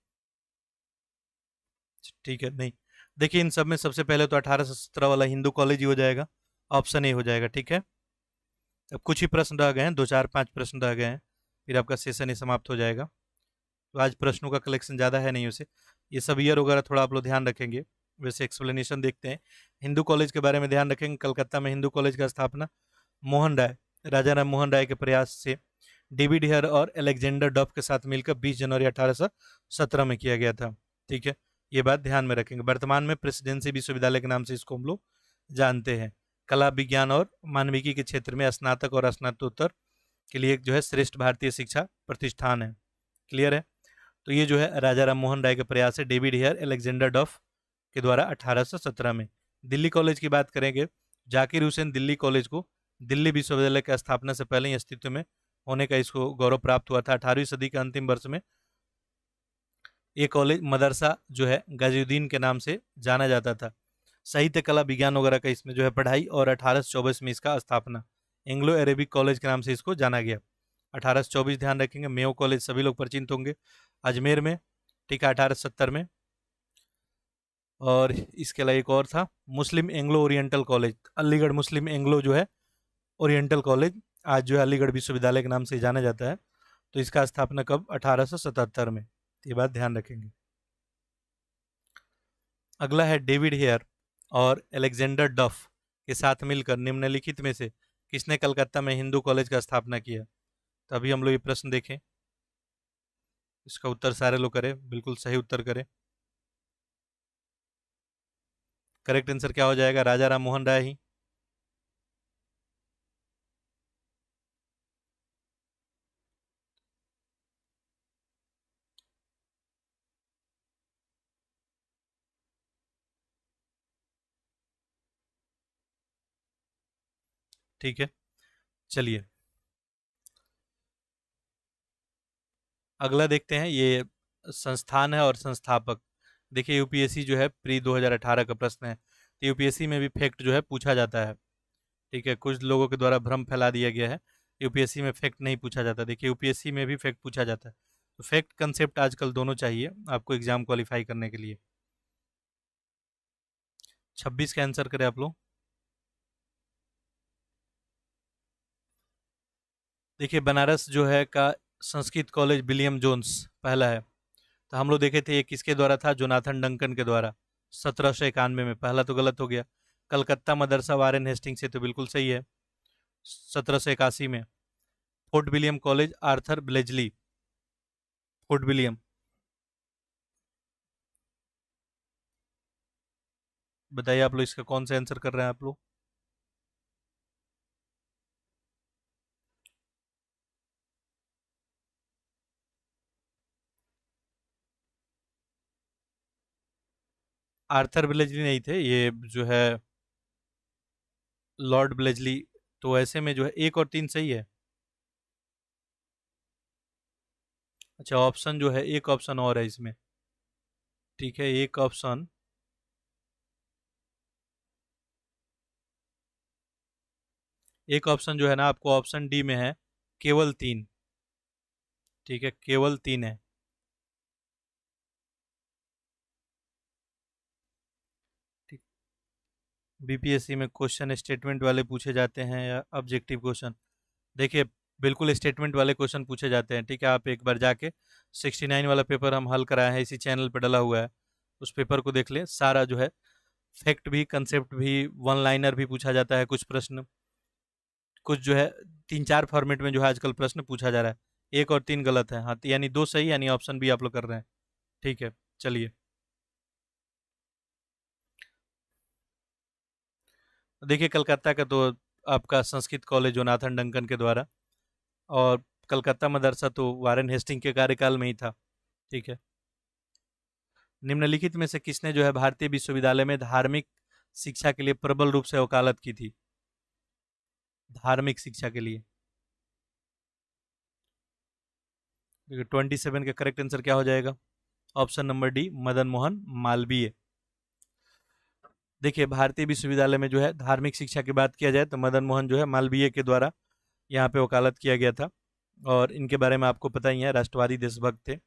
ठीक है, नहीं, देखिए इन सब में सबसे पहले तो 1817 वाला हिंदू कॉलेज ही हो जाएगा, ऑप्शन ए हो जाएगा। ठीक है, अब कुछ ही प्रश्न रह गए हैं, 2 4 5 प्रश्न रह गए हैं, फिर आपका सेशन ही समाप्त हो जाएगा। तो आज प्रश्नों का कलेक्शन ज़्यादा है नहीं उसे, ये सब ईयर वगैरह थोड़ा आप लोग ध्यान रखेंगे। वैसे एक्सप्लेनेशन देखते हैं। हिंदू कॉलेज के बारे में ध्यान रखेंगे। कलकत्ता में हिंदू कॉलेज का स्थापना मोहन राय, राजा राम मोहन राय के प्रयास से डेविड हेयर और अलेक्जेंडर डफ के साथ मिलकर 20 जनवरी 1817 में किया गया था। ठीक है, ये बात ध्यान में रखेंगे। वर्तमान में प्रेसिडेंसी विश्वविद्यालय के नाम से इसको हम लोग जानते हैं। कला, विज्ञान और मानविकी के क्षेत्र में स्नातक और स्नातकोत्तर के लिए एक जो है श्रेष्ठ भारतीय शिक्षा प्रतिष्ठान है। क्लियर है? तो ये जो है राजा राम मोहन राय के प्रयास है, डेविड हेयर, अलेक्जेंडर डफ के द्वारा 1817 में। दिल्ली कॉलेज की बात करेंगे, जाकिर हुसैन दिल्ली कॉलेज को दिल्ली विश्वविद्यालय की स्थापना से पहले ही अस्तित्व में होने का इसको गौरव प्राप्त हुआ था। 18वीं सदी के अंतिम वर्ष में ये कॉलेज मदरसा जो है गाजिउद्दीन के नाम से जाना जाता था। साहित्य, कला, विज्ञान वगैरह का इसमें जो है पढ़ाई, और 1824 में इसका स्थापना एंग्लो अरेबिक कॉलेज के नाम से इसको जाना गया। 1824 ध्यान रखेंगे। मेयो कॉलेज सभी लोग परिचित होंगे, अजमेर में। ठीक है, 1870 में। और इसके अलावा एक और था, मुस्लिम एंग्लो ओरिएंटल कॉलेज, अलीगढ़ मुस्लिम एंग्लो जो है ओरिएंटल कॉलेज, आज जो है अलीगढ़ विश्वविद्यालय के नाम से जाना जाता है। तो इसका स्थापना कब? 1877 में। ये बात ध्यान रखेंगे। अगला है डेविड हेयर और अलेक्जेंडर डफ के साथ मिलकर निम्नलिखित में से किसने कलकत्ता में हिंदू कॉलेज का स्थापना किया? तो अभी हम लोग ये प्रश्न देखें, इसका उत्तर सारे लोग करें, बिल्कुल सही उत्तर करें। करेक्ट आंसर क्या हो जाएगा? राजा राम मोहन राय ही। ठीक है, चलिए अगला देखते हैं। ये संस्थान है और संस्थापक। देखिए, यूपीएससी जो है प्री 2018 का प्रश्न है, तो यूपीएससी में भी फैक्ट जो है पूछा जाता है। ठीक है, कुछ लोगों के द्वारा भ्रम फैला दिया गया है, यूपीएससी में फैक्ट नहीं पूछा जाता। देखिए, यूपीएससी में भी फैक्ट पूछा जाता है। तो फैक्ट कंसेप्ट आजकल दोनों चाहिए आपको एग्जाम क्वालिफाई करने के लिए। 26 का आंसर करें आप लोग। देखिए, बनारस जो है का संस्कृत कॉलेज विलियम जोन्स पहला है। तो हम लोग देखे थे ये किसके द्वारा था? जोनाथन डंकन के द्वारा, 1791 में। पहला तो गलत हो गया। कलकत्ता मदरसा वारेन हेस्टिंग से, तो बिल्कुल सही है, 1781 में। Fort William college Arthur ब्लेजली, fort William. बताइए आप लोग इसका कौन सा आंसर कर रहे हैं आप लोग? आर्थर ब्लेजली नहीं थे, ये जो है लॉर्ड ब्लेजली। तो ऐसे में जो है 1 और 3 सही है। अच्छा, ऑप्शन जो है, एक ऑप्शन और है इसमें। ठीक है, एक ऑप्शन, एक ऑप्शन जो है ना आपको ऑप्शन डी में है, केवल 3। ठीक है, केवल 3 है। ठीक, बीपीएससी में क्वेश्चन स्टेटमेंट वाले पूछे जाते हैं या ऑब्जेक्टिव क्वेश्चन? देखिए, बिल्कुल स्टेटमेंट वाले क्वेश्चन पूछे जाते हैं, ठीक है। आप एक बार जाके 69 वाला पेपर हम हल कराए हैं, इसी चैनल पे डला हुआ है, उस पेपर को देख लें। सारा जो है फैक्ट भी, कंसेप्ट भी, वन लाइनर भी पूछा जाता है कुछ प्रश्न, कुछ जो है 3-4 फॉर्मेट में जो है आजकल प्रश्न पूछा जा रहा है। 1 और 3 गलत है, हाँ, यानी 2 सही, यानी ऑप्शन भी आप लोग कर रहे हैं, ठीक है। चलिए, देखिए कलकत्ता का तो आपका संस्कृत कॉलेज जोनाथन डंकन के द्वारा, और कलकत्ता मदरसा तो वारेन हेस्टिंग के कार्यकाल में ही था, ठीक है। निम्नलिखित में से किसने जो है भारतीय विश्वविद्यालय में धार्मिक शिक्षा के लिए प्रबल रूप से वकालत की थी? धार्मिक शिक्षा के लिए। देखिए 27 का करेक्ट आंसर क्या हो जाएगा? Option number D, Madan Mohan Malviya. देखिए भारतीय विश्वविद्यालय में जो है धार्मिक शिक्षा की बात किया जाए तो मदन मोहन जो है मालवीय के द्वारा यहाँ पे वकालत किया गया था, और इनके बारे में आपको पता ही है, राष्ट्रवादी देशभक्त थे।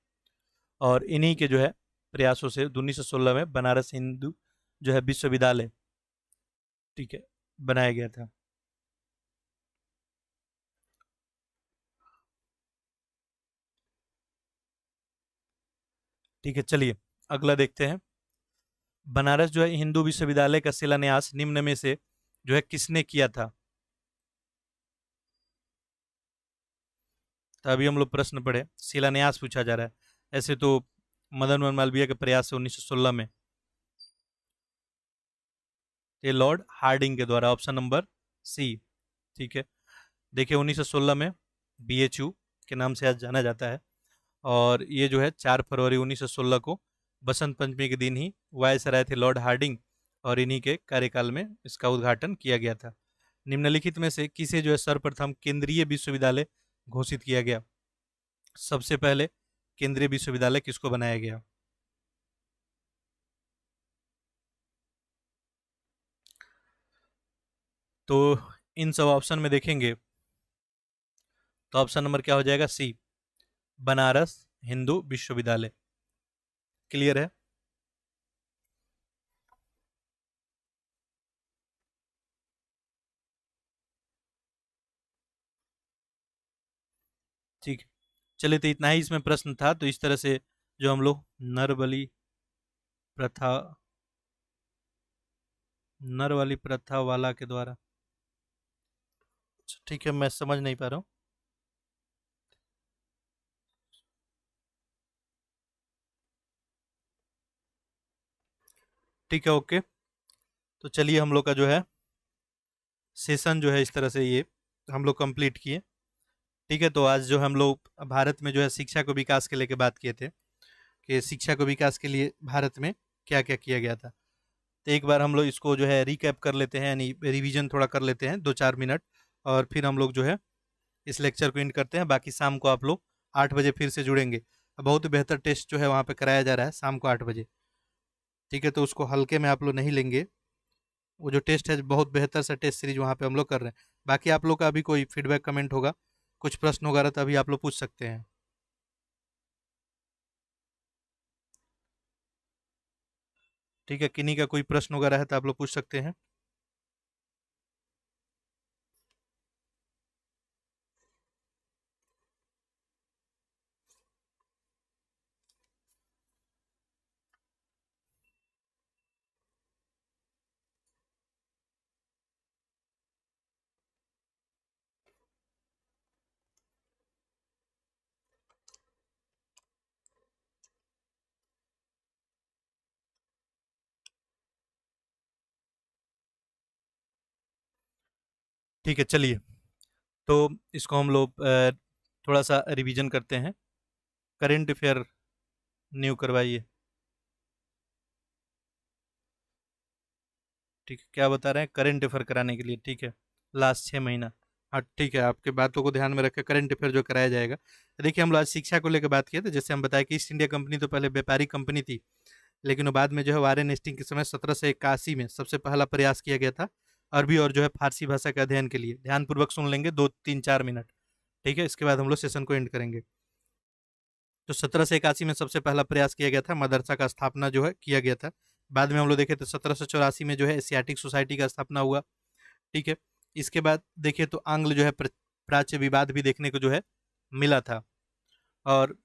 और इन्हीं के जो है प्रयासों से 1916 में बनारस हिंदू जो है विश्वविद्यालय, ठीक है, बनाया गया था। ठीक है, चलिए अगला देखते हैं। बनारस जो है हिंदू विश्वविद्यालय का शिलान्यास निम्न में से जो है किसने किया था? तो अभी हम लोग प्रश्न पढ़े, शिलान्यास पूछा जा रहा है। ऐसे तो मदन मोहन मालवीय के प्रयास से 1916 में, ये लॉर्ड हार्डिंग के द्वारा, ऑप्शन नंबर सी, ठीक है। देखिए 1916 में बीएचयू के नाम से आज जाना जाता है, और ये जो है 4 फरवरी 1916 को बसंत पंचमी के दिन ही वायसराय थे लॉर्ड हार्डिंग, और इन्हीं के कार्यकाल में इसका उद्घाटन किया गया था। निम्नलिखित में से किसे जो है सर्वप्रथम केंद्रीय विश्वविद्यालय घोषित किया गया? सबसे पहले केंद्रीय विश्वविद्यालय किसको बनाया गया? तो इन सब ऑप्शन में देखेंगे तो ऑप्शन नंबर क्या हो जाएगा? सी, बनारस हिंदू विश्वविद्यालय। क्लियर है? ठीक है, चलिए तो इतना ही इसमें प्रश्न था। तो इस तरह से जो हम लोग नर प्रथा नर वाली प्रथा वाला के द्वारा, अच्छा, ठीक है, मैं समझ नहीं पा रहा हूँ। ठीक है, ओके। तो चलिए हम लोग का जो है सेशन जो है इस तरह से ये हम लोग कंप्लीट किए। ठीक है, तो आज जो हम लोग भारत में जो है शिक्षा को विकास के लेके बात किए थे, कि शिक्षा को विकास के लिए भारत में क्या क्या किया गया था। तो एक बार हम लोग इसको जो है रिकैप कर लेते हैं, यानी रिवीजन थोड़ा कर लेते हैं 2-4 मिनट, और फिर हम लोग जो है इस लेक्चर को एंड करते हैं। बाकी शाम को आप लोग 8 बजे फिर से जुड़ेंगे। बहुत ही बेहतर टेस्ट जो है वहाँ पे कराया जा रहा है शाम को 8 बजे, ठीक है। तो उसको हल्के में आप लोग नहीं लेंगे, वो जो टेस्ट है बहुत बेहतर सा टेस्ट सीरीज वहाँ पे हम लोग कर रहे हैं। बाकी आप लोग का अभी कोई फीडबैक कमेंट होगा, कुछ प्रश्न वगैरह तो अभी आप लोग पूछ सकते हैं। ठीक है, किन्हीं का कोई प्रश्न वगैरह है तो आप लोग पूछ सकते हैं। ठीक है, चलिए तो इसको हम लोग थोड़ा सा रिवीजन करते हैं। करेंट अफेयर न्यू करवाइए। ठीक है, क्या बता रहे हैं? करेंट अफेयर कराने के लिए, ठीक है, लास्ट 6 महीना। हाँ ठीक है, आपके बातों को ध्यान में रखकर करंट अफेयर जो कराया जाएगा। देखिए हम लोग आज शिक्षा को लेकर बात किए थे, जैसे हम बताया कि ईस्ट इंडिया कंपनी तो पहले व्यापारिक कंपनी थी, लेकिन वो बाद में जो है वारेन हेस्टिंग के समय 1781 में सबसे पहला प्रयास किया गया था अरबी और जो है फारसी भाषा के अध्ययन के लिए। ध्यानपूर्वक सुन लेंगे 2-3-4 मिनट, ठीक है। इसके बाद हम लोग सेशन को एंड करेंगे। तो 1781 में सबसे पहला प्रयास किया गया था, मदरसा का स्थापना जो है किया गया था। बाद में हम लोग देखे तो 1784 में जो है एशियाटिक सोसाइटी का स्थापना हुआ, ठीक है। इसके बाद देखिए तो आंग्ल जो है प्राच्य विवाद भी देखने को जो है मिला था। और